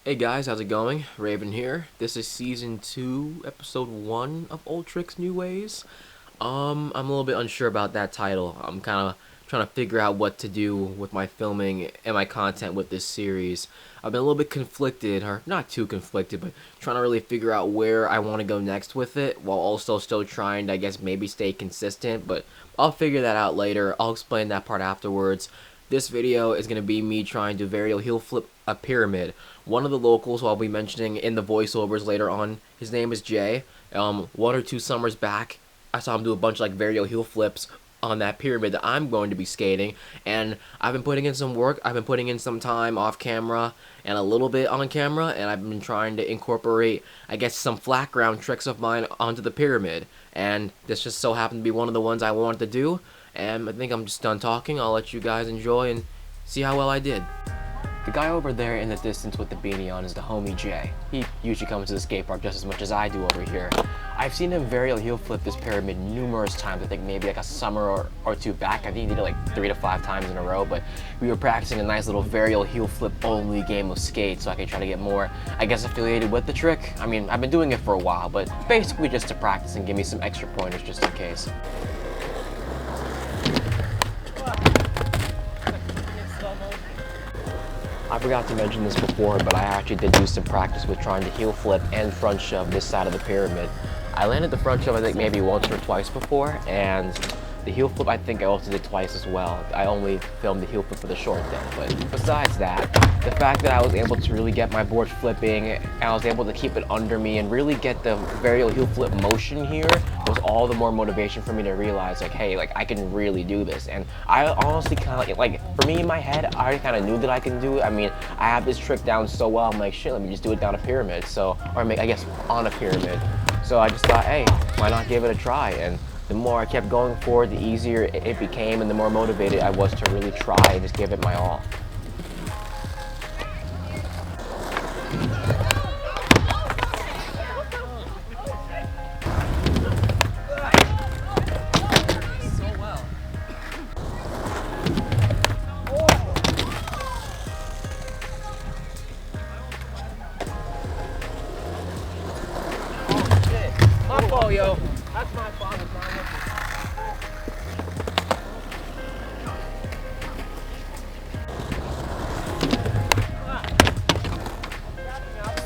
Hey guys, how's it going? Raven here. This is season 2, episode 1 of Old Tricks New Ways. I'm a little bit unsure about that title. I'm kind of trying to figure out what to do with my filming and my content with this series. I've been a little bit conflicted, or not too conflicted, but trying to really figure out where I want to go next with it, while also still trying to, I guess, maybe stay consistent, but I'll figure that out later. I'll explain that part afterwards. This video is going to be me trying to Varial Heelflip a Pyrmaid. One of the locals who I'll be mentioning in the voiceovers later on, his name is Jay. 1 or 2 summers back, I saw him do a bunch of like Varial heel flips on that Pyrmaid that I'm going to be skating, and I've been putting in some work. I've been putting in some time off camera and a little bit on camera, and I've been trying to incorporate, I guess, some flat ground tricks of mine onto the Pyrmaid, and this just so happened to be one of the ones I wanted to do. And I think I'm just done talking. I'll let you guys enjoy and see how well I did. The guy over there in the distance with the beanie on is the homie Jay. He usually comes to the skate park just as much as I do over here. I've seen him Varial heel flip this Pyrmaid numerous times. I think maybe like a summer or 2 back. I think he did it like 3 to 5 times in a row, but we were practicing a nice little Varial heel flip only game of skate so I could try to get more, I guess, affiliated with the trick. I mean, I've been doing it for a while, but basically just to practice and give me some extra pointers just in case. I forgot to mention this before, but I actually did do some practice with trying to heel flip and front shove this side of the Pyrmaid. I landed the front shove I think maybe once or twice before, and the heel flip I think I also did twice as well. I only filmed the heel flip for the short then, but besides that, the fact that I was able to really get my board flipping and I was able to keep it under me and really get the Varial heel flip motion here was all the more motivation for me to realize, like, hey, like, I can really do this. And I honestly kind of, like, for me in my head, I already kind of knew that I can do it. I mean, I have this trick down so well, I'm like, shit, let me just do it down a Pyrmaid. So, or I guess on a Pyrmaid. So I just thought, hey, why not give it a try? And the more I kept going forward, the easier it became and the more motivated I was to really try and just give it my all. Oh, yo, that's my fault.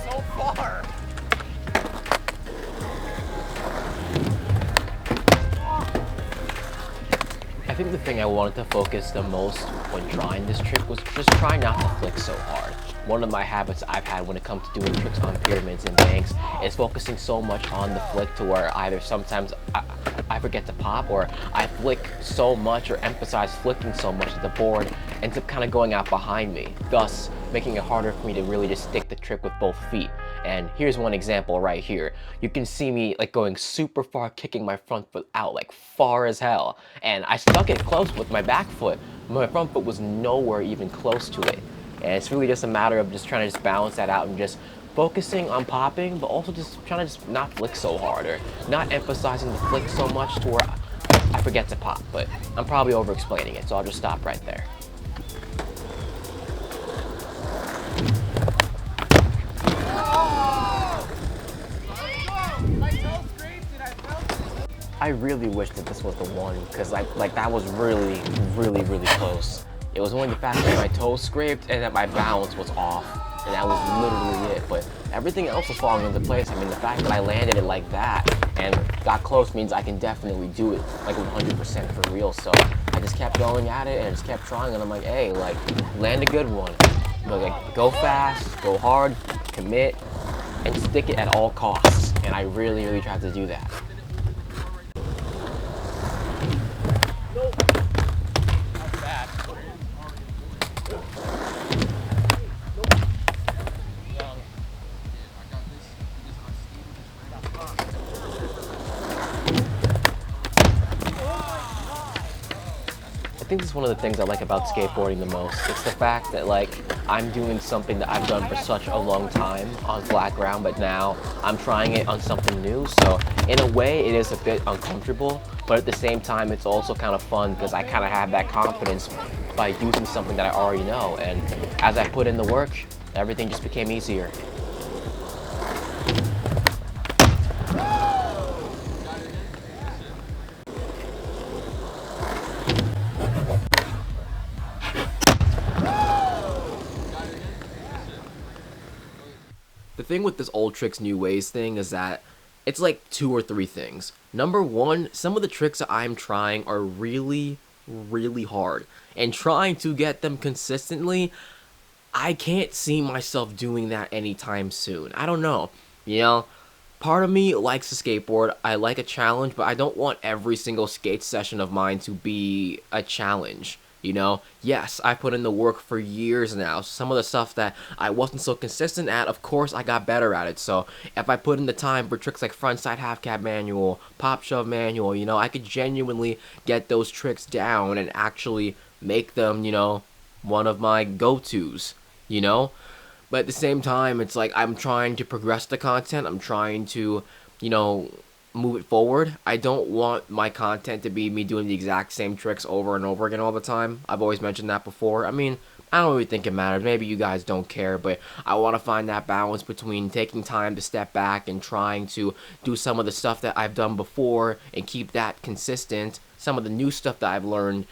So far. I think the thing I wanted to focus the most when trying this trick was just try not to flick so hard. One of my habits I've had when it comes to doing tricks on pyramids and banks is focusing so much on the flick to where either sometimes I forget to pop, or I flick so much or emphasize flicking so much that the board ends up kind of going out behind me, thus making it harder for me to really just stick the trick with both feet. And here's one example right here. You can see me like going super far, kicking my front foot out like far as hell, and I stuck it close with my back foot. My front foot was nowhere even close to it. And it's really just a matter of just trying to just balance that out and just focusing on popping, but also just trying to just not flick so hard or not emphasizing the flick so much to where I forget to pop. But I'm probably over explaining it, so I'll just stop right there. I really wish that this was the one, because like that was really close. It was only the fact that my toes scraped and that my balance was off, and that was literally it. But everything else was falling into place. I mean, the fact that I landed it like that and got close means I can definitely do it like 100% for real. So I just kept going at it and I just kept trying, and I'm like, hey, like, land a good one. But like, go fast, go hard, commit, and stick it at all costs. And I really tried to do that. I think this is one of the things I like about skateboarding the most. It's the fact that, like, I'm doing something that I've done for such a long time on flat ground, but now I'm trying it on something new. So in a way, it is a bit uncomfortable, but at the same time, it's also kind of fun because I kind of have that confidence by using something that I already know. And as I put in the work, everything just became easier. The thing with this old tricks new ways thing is that it's like 2 or 3 things. Number one, some of the tricks that I'm trying are really, really hard. And trying to get them consistently, I can't see myself doing that anytime soon. I don't know. You know, part of me likes to skateboard. I like a challenge, but I don't want every single skate session of mine to be a challenge. You know, yes, I put in the work for years now. Some of the stuff that I wasn't so consistent at, of course, I got better at it. So if I put in the time for tricks like frontside half cab manual, pop shove manual, you know, I could genuinely get those tricks down and actually make them, you know, one of my go-tos, you know? But at the same time, it's like I'm trying to progress the content. I'm trying to, you know, move it forward. I don't want my content to be me doing the exact same tricks over and over again all the time. I've always mentioned that before. I mean, I don't really think it matters. Maybe you guys don't care, but I want to find that balance between taking time to step back and trying to do some of the stuff that I've done before and keep that consistent. Some of the new stuff that I've learned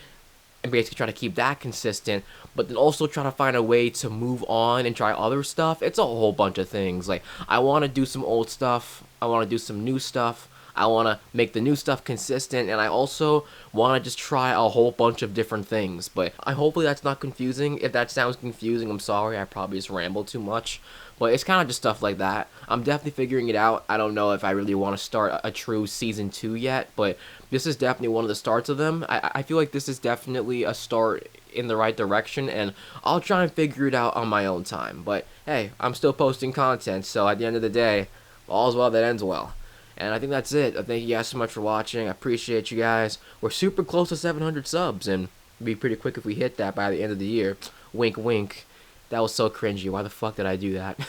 and basically try to keep that consistent, but then also try to find a way to move on and try other stuff. It's a whole bunch of things. Like, I want to do some old stuff, I want to do some new stuff, I want to make the new stuff consistent, and I also want to just try a whole bunch of different things. But hopefully that's not confusing. If that sounds confusing, I'm sorry, I probably just rambled too much. But it's kind of just stuff like that. I'm definitely figuring it out. I don't know if I really want to start a true season 2 yet, but this is definitely one of the starts of them. I feel like this is definitely a start in the right direction, and I'll try and figure it out on my own time. But hey, I'm still posting content, so at the end of the day, all's well that ends well. And I think that's it. Thank you guys so much for watching. I appreciate you guys. We're super close to 700 subs, and it'd be pretty quick if we hit that by the end of the year. Wink, wink. That was so cringy. Why the fuck did I do that?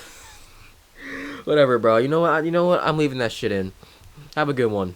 Whatever, bro. You know what? I'm leaving that shit in. Have a good one.